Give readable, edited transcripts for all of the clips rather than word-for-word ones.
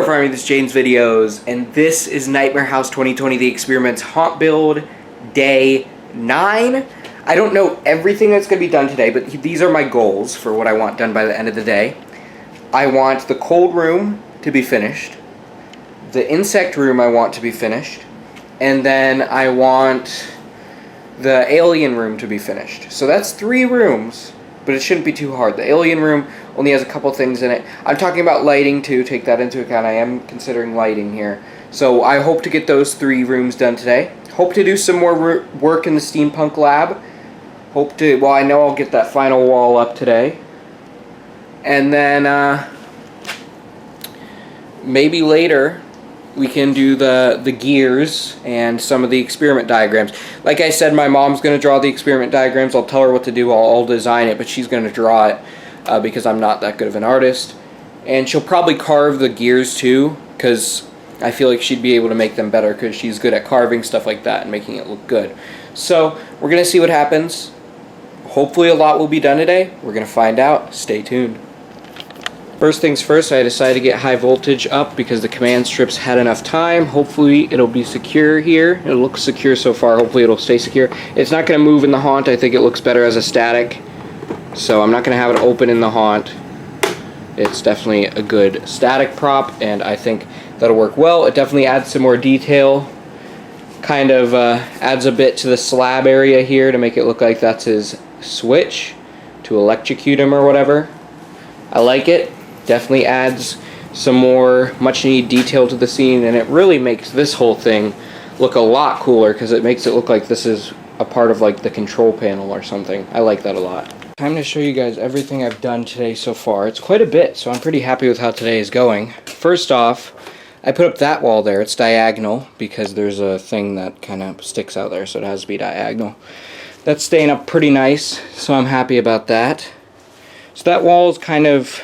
Farming, this is Jane's Videos, and this is Nightmare House 2020 The Experiments Haunt Build, Day 9. I don't know everything that's going to be done today, but these are my goals for what I want done by the end of the day. I want the cold room to be finished, the insect room I want to be finished, and then I want the alien room to be finished. So that's 3 rooms, but it shouldn't be too hard. The alien room only has a couple things in it. I'm talking about lighting too, take that into account. I am considering lighting here. So I hope to get those 3 rooms done today. Hope to do some more work in the steampunk lab. Well, I know I'll get that final wall up today. And then maybe later we can do the gears and some of the experiment diagrams. Like I said, my mom's going to draw the experiment diagrams. I'll tell her what to do. I'll design it, but she's going to draw it because I'm not that good of an artist. And she'll probably carve the gears too, because I feel like she'd be able to make them better because she's good at carving stuff like that and making it look good. So we're going to see what happens. Hopefully a lot will be done today. We're going to find out. Stay tuned. First things first, I decided to get high voltage up because the command strips had enough time. Hopefully it'll be secure here. It looks secure so far. Hopefully it'll stay secure. It's not going to move in the haunt. I think it looks better as a static. So I'm not going to have it open in the haunt. It's definitely a good static prop, and I think that'll work well. It definitely adds some more detail. Kind of adds a bit to the slab area here to make it look like that's his switch to electrocute him or whatever. I like it. Definitely adds some more much needed detail to the scene, and it really makes this whole thing look a lot cooler because it makes it look like this is a part of like the control panel or something. I like that a lot. Time to show you guys everything I've done today so far. It's quite a bit, so I'm pretty happy with how today is going. First off, I put up that wall there. It's diagonal because there's a thing that kind of sticks out there, so it has to be diagonal. That's staying up pretty nice, so I'm happy about that. So that wall is kind of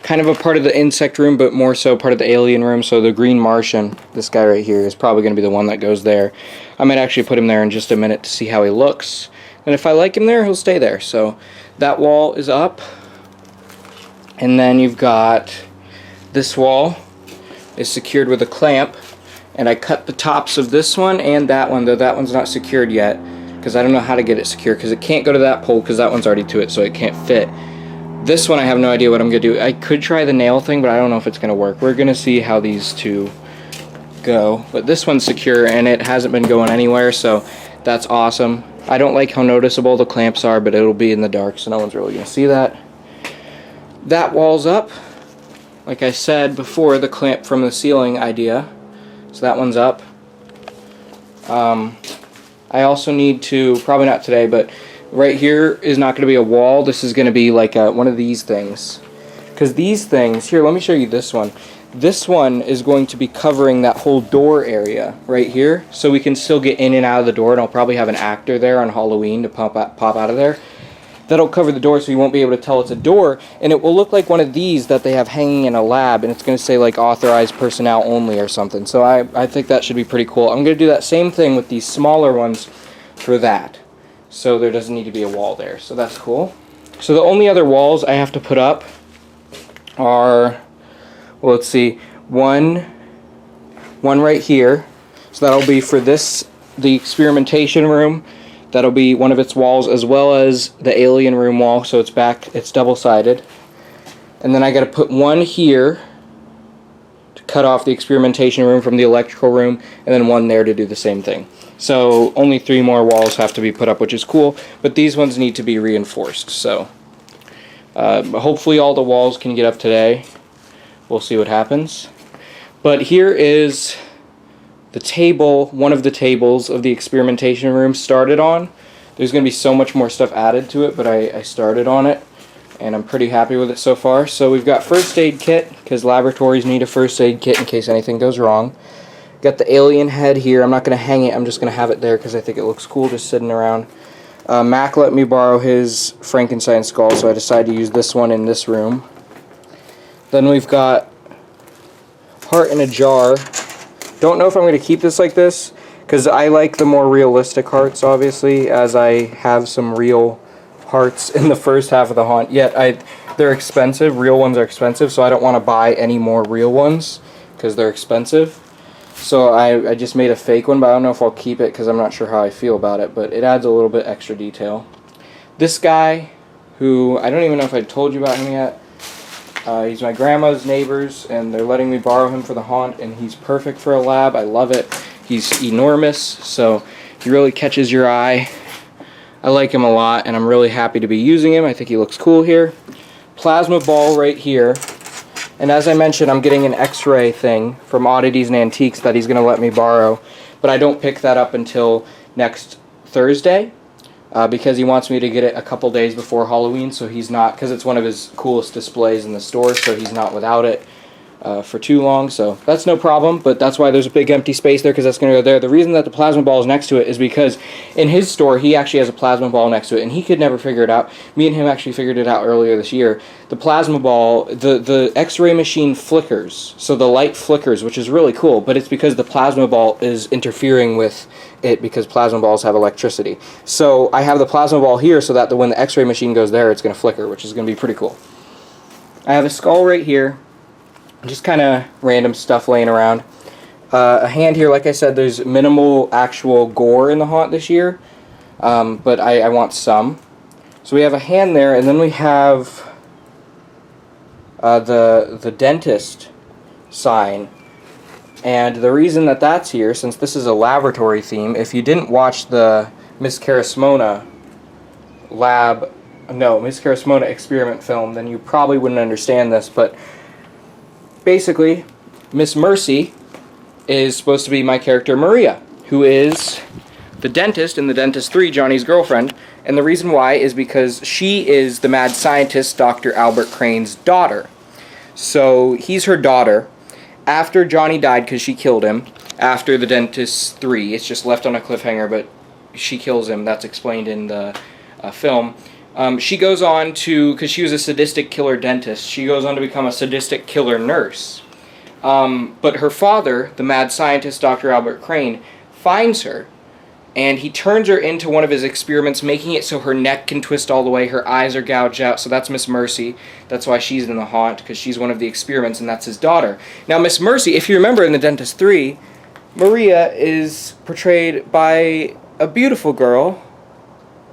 a part of the insect room, but more so part of the alien room. So the green Martian, this guy right here, is probably going to be the one that goes there. I might actually put him there in just a minute to see how he looks. And if I like him there, he'll stay there. So that wall is up. And then you've got this wall is secured with a clamp. And I cut the tops of this one and that one, though that one's not secured yet, because I don't know how to get it secure, because it can't go to that pole because that one's already to it, so it can't fit. This one I have no idea what I'm going to do. I could try the nail thing, but I don't know if it's going to work. We're going to see how these two go. But this one's secure, and it hasn't been going anywhere, so that's awesome. I don't like how noticeable the clamps are, but it'll be in the dark, so no one's really going to see that. That wall's up. Like I said before, the clamp from the ceiling idea. So that one's up. I also need to, probably not today, but right here is not going to be a wall. This is going to be like one of these things. Because these things, here, let me show you this one. This one is going to be covering that whole door area right here, so we can still get in and out of the door, and I'll probably have an actor there on Halloween to pop out of there. That'll cover the door so you won't be able to tell it's a door, and it will look like one of these that they have hanging in a lab, and it's going to say like authorized personnel only or something. So I think that should be pretty cool. I'm going to do that same thing with these smaller ones for that. So there doesn't need to be a wall there. So that's cool. So the only other walls I have to put up are, well, let's see, one right here. So that'll be for the experimentation room. That'll be one of its walls, as well as the alien room wall. So it's double-sided. And then I got to put one here to cut off the experimentation room from the electrical room, and then one there to do the same thing. So only 3 more walls have to be put up, which is cool, but these ones need to be reinforced. So hopefully all the walls can get up today. We'll see what happens. But here is the table, one of the tables of the experimentation room started on. There's going to be so much more stuff added to it, but I started on it, and I'm pretty happy with it so far. So we've got first aid kit, because laboratories need a first aid kit in case anything goes wrong. Got the alien head here. I'm not going to hang it. I'm just going to have it there because I think it looks cool just sitting around. Mac let me borrow his Frankenstein skull, so I decided to use this one in this room. Then we've got heart in a jar. Don't know if I'm going to keep this like this, because I like the more realistic hearts, obviously, as I have some real hearts in the first half of the haunt. Yet they're expensive. Real ones are expensive, so I don't want to buy any more real ones. because they're expensive. So I just made a fake one, but I don't know if I'll keep it because I'm not sure how I feel about it, but it adds a little bit extra detail. This guy, who I don't even know if I told you about him yet, he's my grandma's neighbors, and they're letting me borrow him for the haunt, and he's perfect for a lab. I love it. He's enormous, so he really catches your eye. I like him a lot, and I'm really happy to be using him. I think he looks cool here. Plasma ball right here. And as I mentioned, I'm getting an X-ray thing from Oddities and Antiques that he's going to let me borrow. But I don't pick that up until next Thursday because he wants me to get it a couple days before Halloween. So he's not, because it's one of his coolest displays in the store, so he's not without it for too long. So that's no problem, but that's why there's a big empty space there, because that's going to go there. The reason that the plasma ball is next to it is because in his store, he actually has a plasma ball next to it, and he could never figure it out. Me and him actually figured it out earlier this year. The plasma ball, the X-ray machine flickers, so the light flickers, which is really cool, but it's because the plasma ball is interfering with it, because plasma balls have electricity. So I have the plasma ball here so that when the X-ray machine goes there, it's going to flicker, which is going to be pretty cool. I have a skull right here. Just kind of random stuff laying around. A hand here, like I said, there's minimal actual gore in the haunt this year, but I want some. So we have a hand there, and then we have the dentist sign. And the reason that that's here, since this is a laboratory theme, if you didn't watch the Miss Carasmona experiment film, then you probably wouldn't understand this, but basically, Miss Mercy is supposed to be my character Maria, who is the dentist in The Dentist 3, Johnny's girlfriend, and the reason why is because she is the mad scientist Dr. Albert Crane's daughter. So he's her daughter. After Johnny died, because she killed him, after The Dentist 3, it's just left on a cliffhanger, but she kills him. That's explained in the film. She goes on to, because she was a sadistic killer dentist, she goes on to become a sadistic killer nurse. But her father, the mad scientist Dr. Albert Crane, finds her, and he turns her into one of his experiments, making it so her neck can twist all the way, her eyes are gouged out, so that's Miss Mercy. That's why she's in the haunt, because she's one of the experiments, and that's his daughter. Now, Miss Mercy, if you remember in The Dentist 3, Maria is portrayed by a beautiful girl,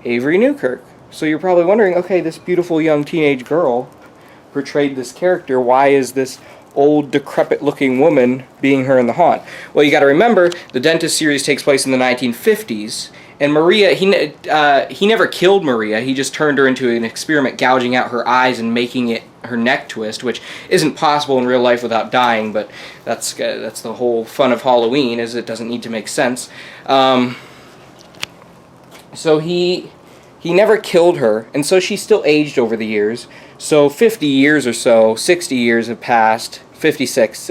Avery Newkirk. So you're probably wondering, okay, this beautiful young teenage girl portrayed this character, why is this old, decrepit-looking woman being her in the haunt? Well, you got to remember, the Dentist series takes place in the 1950s, and Maria, he never killed Maria, he just turned her into an experiment, gouging out her eyes and making her neck twist, which isn't possible in real life without dying, but that's the whole fun of Halloween, is it doesn't need to make sense. So he never killed her, and so she's still aged over the years. So 50 years or so, 60 years have passed, 56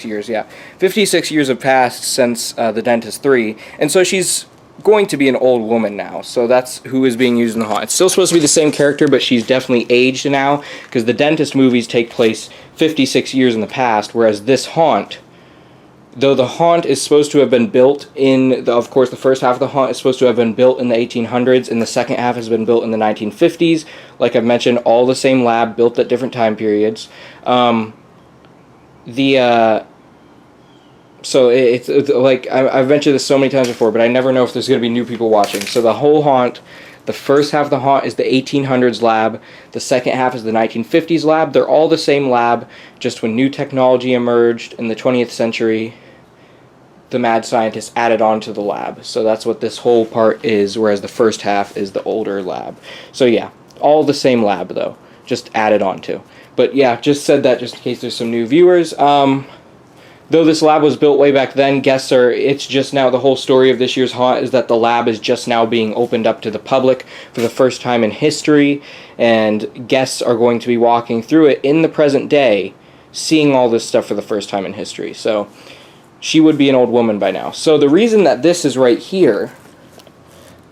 years, yeah. 56 years have passed since The Dentist 3, and so she's going to be an old woman now. So that's who is being used in the haunt. It's still supposed to be the same character, but she's definitely aged now, because the Dentist movies take place 56 years in the past, whereas this haunt, though the haunt is supposed to have been built in, of course, the first half of the haunt is supposed to have been built in the 1800s, and the second half has been built in the 1950s. Like I've mentioned, all the same lab, built at different time periods. So it's like, I've mentioned this so many times before, but I never know if there's going to be new people watching. So the whole haunt, the first half of the haunt is the 1800s lab, the second half is the 1950s lab. They're all the same lab, just when new technology emerged in the 20th century, the mad scientist added on to the lab. So that's what this whole part is, whereas the first half is the older lab. So yeah, all the same lab though, just added on to. But yeah, just said that just in case there's some new viewers. Though this lab was built way back then, it's just now, the whole story of this year's haunt is that the lab is just now being opened up to the public for the first time in history, and guests are going to be walking through it in the present day, seeing all this stuff for the first time in history. So she would be an old woman by now. So the reason that this is right here,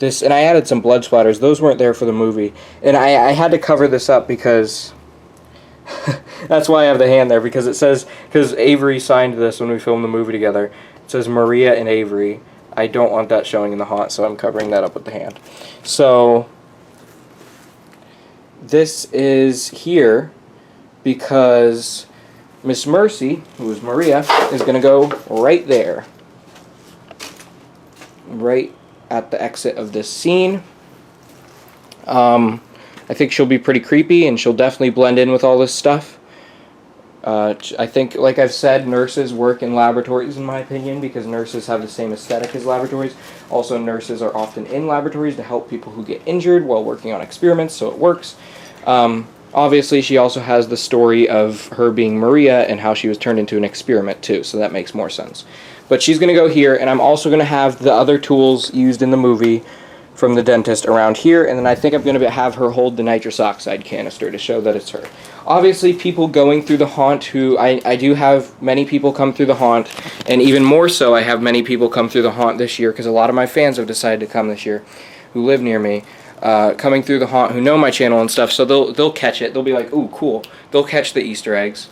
and I added some blood splatters, those weren't there for the movie, and I had to cover this up because that's why I have the hand there, because it says, because Avery signed this when we filmed the movie together, it says Maria and Avery. I don't want that showing in the haunt, so I'm covering that up with the hand. So this is here because Miss Mercy, who is Maria, is going to go right there. Right at the exit of this scene. I think she'll be pretty creepy, and she'll definitely blend in with all this stuff. I think, like I've said, nurses work in laboratories, in my opinion, because nurses have the same aesthetic as laboratories. Also, nurses are often in laboratories to help people who get injured while working on experiments, so it works. Obviously, she also has the story of her being Maria and how she was turned into an experiment, too, so that makes more sense. But she's going to go here, and I'm also going to have the other tools used in the movie from the dentist around here, and then I think I'm going to have her hold the nitrous oxide canister to show that it's her. Obviously, people going through the haunt who... I do have many people come through the haunt, and even more so, I have many people come through the haunt this year, because a lot of my fans have decided to come this year, who live near me, coming through the haunt, who know my channel and stuff, so they'll catch it. They'll be like, ooh, cool. They'll catch the Easter eggs.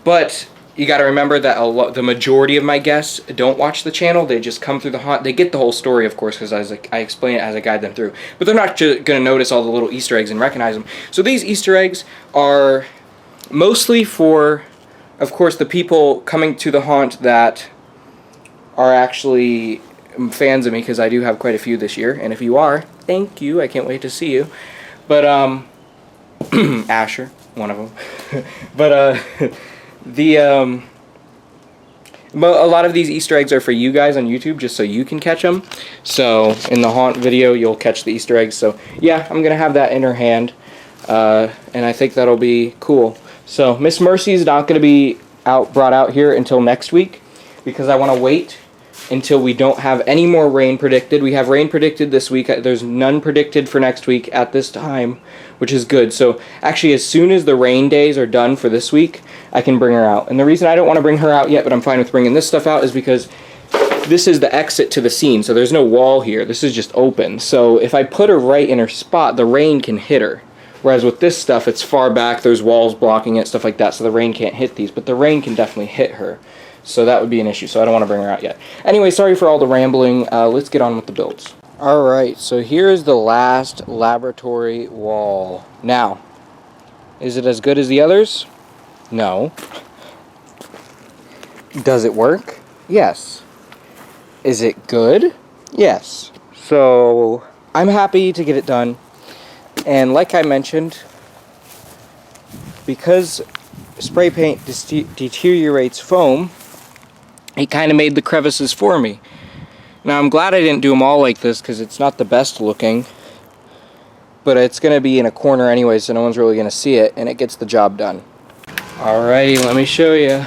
But you got to remember that the majority of my guests don't watch the channel. They just come through the haunt. They get the whole story, of course, because I explain it as I guide them through. But they're not going to notice all the little Easter eggs and recognize them. So these Easter eggs are mostly for, of course, the people coming to the haunt that are actually fans of me, because I do have quite a few this year. And if you are, thank you. I can't wait to see you. But, Asher, one of them. But, but a lot of these Easter eggs are for you guys on YouTube, just so you can catch them. So in the haunt video, you'll catch the Easter eggs. So yeah, I'm gonna have that in her hand, and I think that'll be cool. So Miss Mercy is not gonna be brought out here until next week, because I want to wait until we don't have any more rain predicted. We have rain predicted this week. There's none predicted for next week at this time, which is good. So actually, as soon as the rain days are done for this week, I can bring her out. And the reason I don't want to bring her out yet, but I'm fine with bringing this stuff out, is because this is the exit to the scene. So there's no wall here. This is just open. So if I put her right in her spot, the rain can hit her. Whereas with this stuff, it's far back. There's walls blocking it, stuff like that. So the rain can't hit these. But the rain can definitely hit her. So that would be an issue, so I don't want to bring her out yet. Anyway, sorry for all the rambling. Let's get on with the builds. Alright, so here is the last laboratory wall. Now, is it as good as the others? No. Does it work? Yes. Is it good? Yes. So, I'm happy to get it done. And like I mentioned, because spray paint deteriorates foam, it kind of made the crevices for me. Now I'm glad I didn't do them all like this, because it's not the best looking, but it's going to be in a corner anyway, so no one's really going to see it, and it gets the job done. Alrighty, let me show you.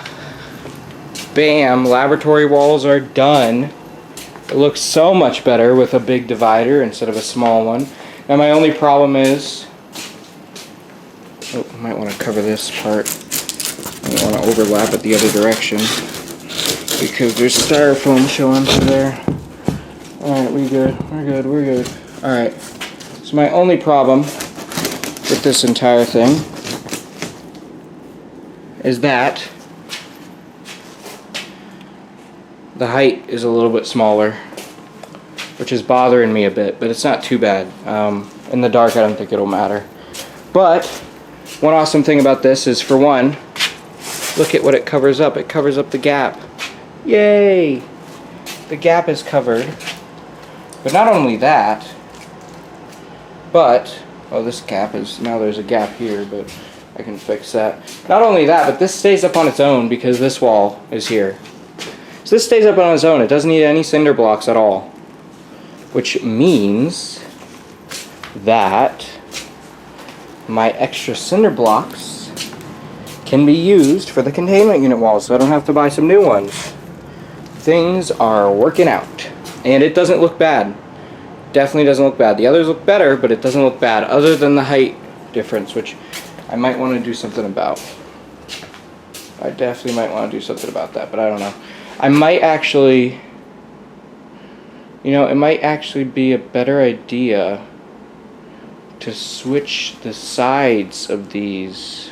Bam, laboratory walls are done. It looks so much better with a big divider instead of a small one. Now my only problem is, I might want to cover this part. I don't want to overlap it the other direction, because there's styrofoam showing through there. Alright, we're good. Alright, so my only problem with this entire thing is that the height is a little bit smaller, which is bothering me a bit, but it's not too bad. In the dark, I don't think it'll matter. But one awesome thing about this is, for one, look at what it covers up. It covers up the gap. Yay! The gap is covered. But not only that, but, oh, this gap is, now there's a gap here, but I can fix that. Not only that, but this stays up on its own because this wall is here. So this stays up on its own. It doesn't need any cinder blocks at all. Which means that my extra cinder blocks can be used for the containment unit walls, so I don't have to buy some new ones. Things are working out. And it doesn't look bad. Definitely doesn't look bad. The others look better, but it doesn't look bad, other than the height difference, which I might want to do something about. I definitely might want to do something about that, but I don't know. I might actually, you know, it might actually be a better idea to switch the sides of these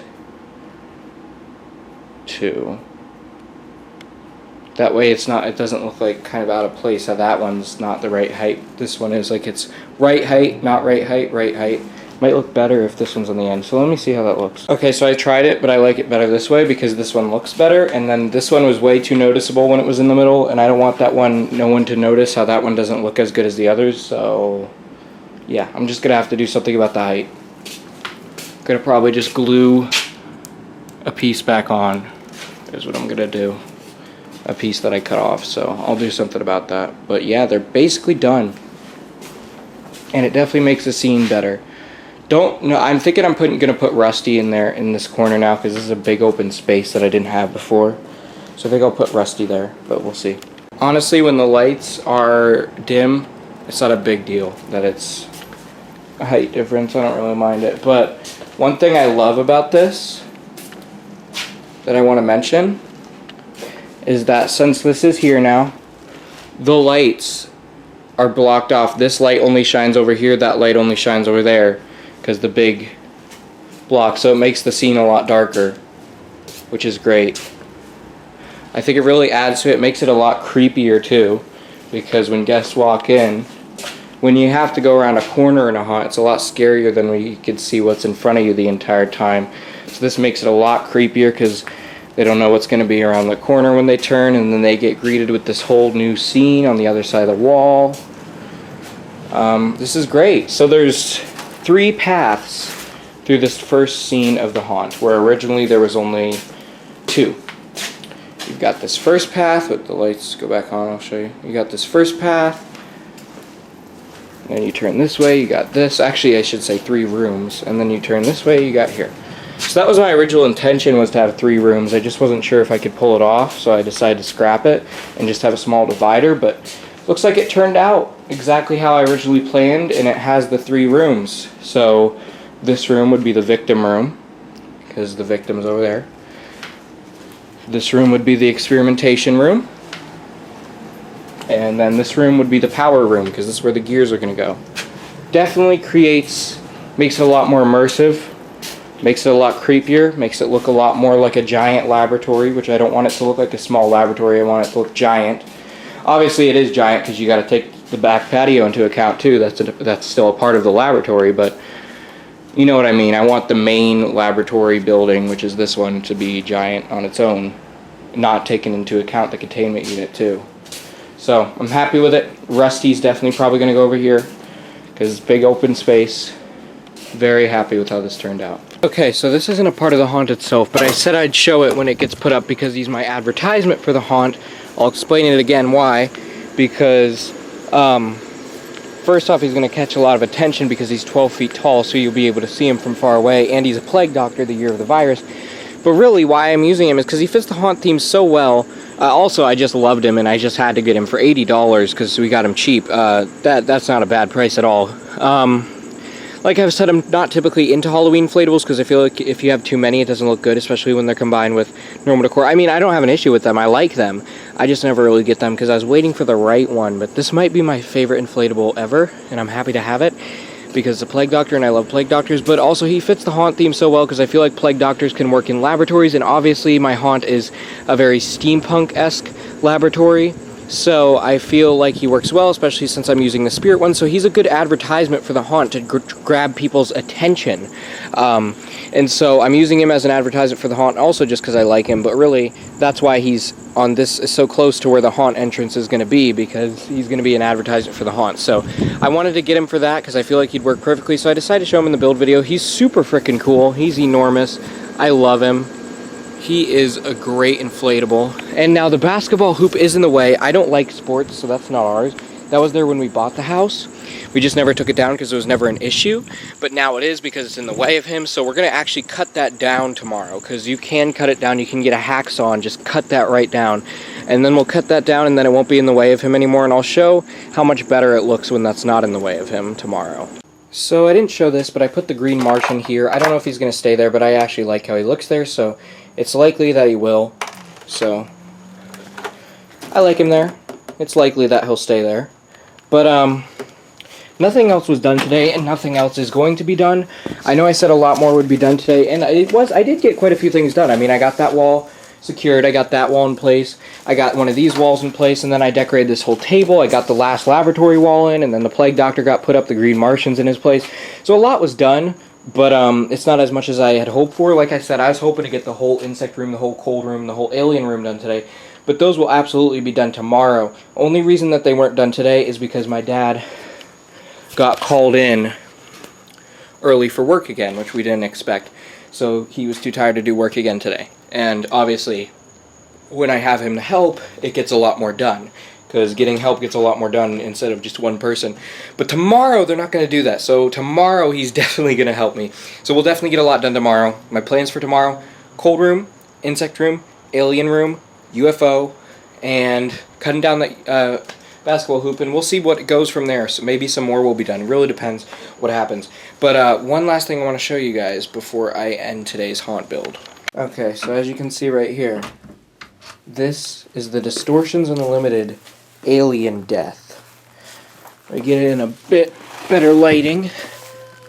two. That way it doesn't look like kind of out of place how that one's not the right height. This one is, like, it's right height, not right height, right height. Might look better if this one's on the end. So let me see how that looks. Okay, so I tried it, but I like it better this way because this one looks better. And then this one was way too noticeable when it was in the middle. And I don't want that one, no one to notice how that one doesn't look as good as the others. So yeah, I'm just going to have to do something about the height. Going to probably just glue a piece back on is what I'm going to do. A piece that I cut off. So I'll do something about that. But yeah, they're basically done. And it definitely makes the scene better. I'm thinking I'm gonna put Rusty in there in this corner now because this is a big open space that I didn't have before. So I think I'll put Rusty there, but we'll see. Honestly, when the lights are dim, it's not a big deal that it's a height difference. I don't really mind it. But one thing I love about this that I want to mention is that since this is here now, the lights are blocked off. This light only shines over here, that light only shines over there. Because the big block, so it makes the scene a lot darker, which is great. I think it really adds to it, makes it a lot creepier too, because when guests walk in, when you have to go around a corner in a haunt, it's a lot scarier than when you can see what's in front of you the entire time. So this makes it a lot creepier because they don't know what's going to be around the corner when they turn, and then they get greeted with this whole new scene on the other side of the wall. This is great. So there's 3 paths through this first scene of the haunt, where originally there was only 2. You've got this first path with the lights. Go back on, I'll show you. You got this first path, and then you turn this way, you got this. Actually, I should say 3 rooms, and then you turn this way, you got here. So that was my original intention, was to have 3 rooms. I just wasn't sure if I could pull it off, so I decided to scrap it and just have a small divider, but looks like it turned out exactly how I originally planned, and it has the 3 rooms. So this room would be the victim room, because the victim's over there. This room would be the experimentation room. And then this room would be the power room, because this is where the gears are going to go. Definitely makes it a lot more immersive, makes it a lot creepier, makes it look a lot more like a giant laboratory, which I don't want it to look like a small laboratory, I want it to look giant. Obviously it is giant because you got to take the back patio into account too. That's still a part of the laboratory, but you know what I mean. I want the main laboratory building, which is this one, to be giant on its own, not taking into account the containment unit too. So I'm happy with it. Rusty's definitely probably going to go over here because it's big open space. Very happy with how this turned out. Okay, so this isn't a part of the haunt itself, but I said I'd show it when it gets put up because he's my advertisement for the haunt. I'll explain it again why. Because first off, he's going to catch a lot of attention because he's 12 feet tall, so you'll be able to see him from far away, and he's a plague doctor the year of the virus. But really, why I'm using him is because he fits the haunt theme so well. Also, I just loved him, and I just had to get him for $80 because we got him cheap. That's not a bad price at all. Like I've said, I'm not typically into Halloween inflatables because I feel like if you have too many, it doesn't look good, especially when they're combined with normal decor. I mean, I don't have an issue with them. I like them. I just never really get them because I was waiting for the right one. But this might be my favorite inflatable ever, and I'm happy to have it because it's a plague doctor, and I love plague doctors. But also, he fits the haunt theme so well because I feel like plague doctors can work in laboratories, and obviously my haunt is a very steampunk-esque laboratory. So I feel like he works well, especially since I'm using the spirit one. So he's a good advertisement for the haunt to grab people's attention. And so I'm using him as an advertisement for the haunt also just because I like him. But really, that's why he's on this so close to where the haunt entrance is going to be, because he's going to be an advertisement for the haunt. So I wanted to get him for that because I feel like he'd work perfectly. So I decided to show him in the build video. He's super freaking cool. He's enormous. I love him. He is a great inflatable. And now the basketball hoop is in the way. I don't like sports, so that's not ours. That was there when we bought the house. We just never took it down because it was never an issue. But now it is because it's in the way of him. So we're going to actually cut that down tomorrow, because you can cut it down. You can get a hacksaw and just cut that right down. And then we'll cut that down, and then it won't be in the way of him anymore. And I'll show how much better it looks when that's not in the way of him tomorrow. So I didn't show this, but I put the green Martian here. I don't know if he's going to stay there, but I actually like how he looks there. So it's likely that he will. So I like him there. It's likely that he'll stay there. But nothing else was done today, and nothing else is going to be done. I know I said a lot more would be done today, and I did get quite a few things done. I mean, I got that wall secured. I got that wall in place. I got one of these walls in place, and then I decorated this whole table. I got the last laboratory wall in, and then the plague doctor got put up, the green Martians in his place. So a lot was done, but it's not as much as I had hoped for. Like I said, I was hoping to get the whole insect room, the whole cold room, the whole alien room done today. But those will absolutely be done tomorrow. Only reason that they weren't done today is because my dad got called in early for work again, which we didn't expect. So he was too tired to do work again today. And obviously, when I have him to help, it gets a lot more done. Because getting help gets a lot more done instead of just one person. But tomorrow, they're not going to do that. So tomorrow, he's definitely going to help me. So we'll definitely get a lot done tomorrow. My plans for tomorrow: cold room, insect room, alien room, UFO, and cutting down the basketball hoop, and we'll see what goes from there. So maybe some more will be done. It really depends what happens. But one last thing I want to show you guys before I end today's haunt build. Okay, so as you can see right here, this is the Distortions Unlimited Alien Death. I get it in a bit better lighting.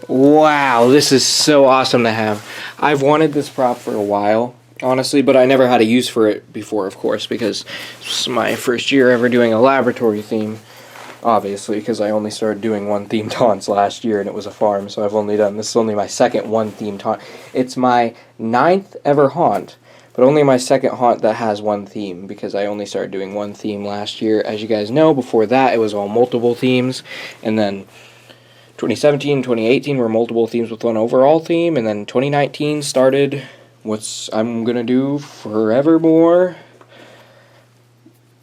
Wow, this is so awesome to have. I've wanted this prop for a while, honestly, but I never had a use for it before, of course, because this is my first year ever doing a laboratory theme, obviously, because I only started doing one themed haunts last year, and it was a farm, so I've only done, this is only my second one themed haunt. It's my 9th ever haunt, but only my second haunt that has one theme, because I only started doing one theme last year. As you guys know, before that, it was all multiple themes, and then 2017 and 2018 were multiple themes with one overall theme, and then 2019 started what's I'm gonna do forevermore,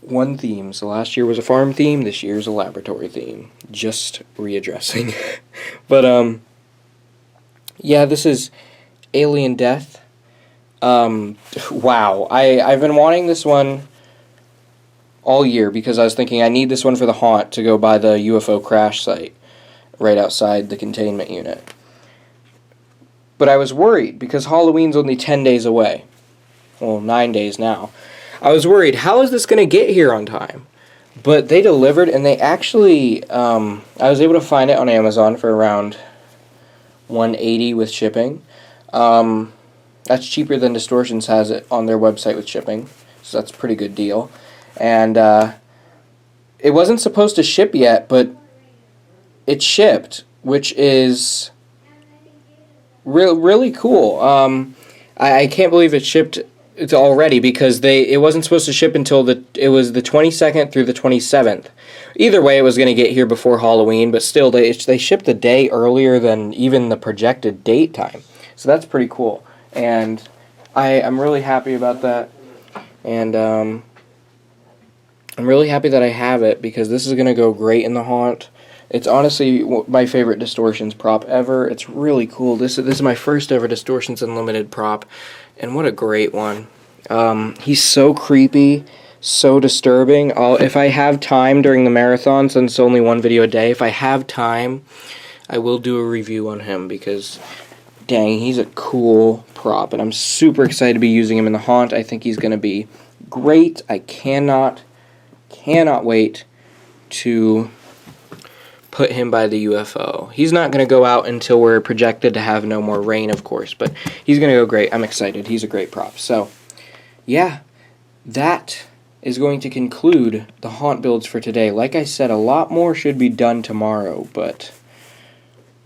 one theme. So last year was a farm theme, this year's a laboratory theme. Just readdressing. But yeah, this is Alien Death. Wow, I've been wanting this one all year because I was thinking I need this one for the haunt to go by the UFO crash site right outside the containment unit. But I was worried because Halloween's only 10 days away. Well, 9 days now. I was worried, how is this going to get here on time? But they delivered, and they actually, I was able to find it on Amazon for around $180 with shipping. That's cheaper than Distortions has it on their website with shipping, so that's a pretty good deal. And it wasn't supposed to ship yet, but it shipped, which is really cool. I can't believe it shipped already because it wasn't supposed to ship until it was the 22nd through the 27th. Either way, it was going to get here before Halloween, but still, they shipped a day earlier than even the projected date time. So that's pretty cool. And I'm really happy about that. And I'm really happy that I have it because this is going to go great in the haunt. It's honestly my favorite Distortions prop ever. It's really cool. This is my first ever Distortions Unlimited prop, and what a great one. He's so creepy, so disturbing. If I have time during the marathon, since it's only one video a day, if I have time, I will do a review on him because, dang, he's a cool prop, and I'm super excited to be using him in the haunt. I think he's going to be great. I cannot wait to put him by the UFO. He's not going to go out until we're projected to have no more rain, of course, but he's going to go great. I'm excited. He's a great prop. So, yeah, that is going to conclude the haunt builds for today. Like I said, a lot more should be done tomorrow, but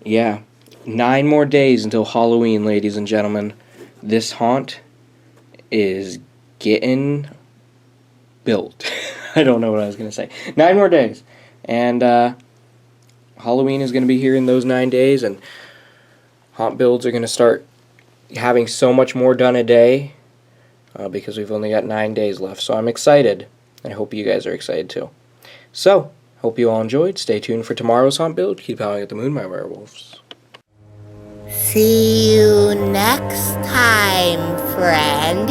yeah, 9 more days until Halloween, ladies and gentlemen. This haunt is getting built. I don't know what I was going to say. 9 more days. And Halloween is going to be here in those 9 days, and haunt builds are going to start having so much more done a day because we've only got 9 days left. So I'm excited. I hope you guys are excited too. So, hope you all enjoyed. Stay tuned for tomorrow's haunt build. Keep howling at the moon, my werewolves. See you next time, friend.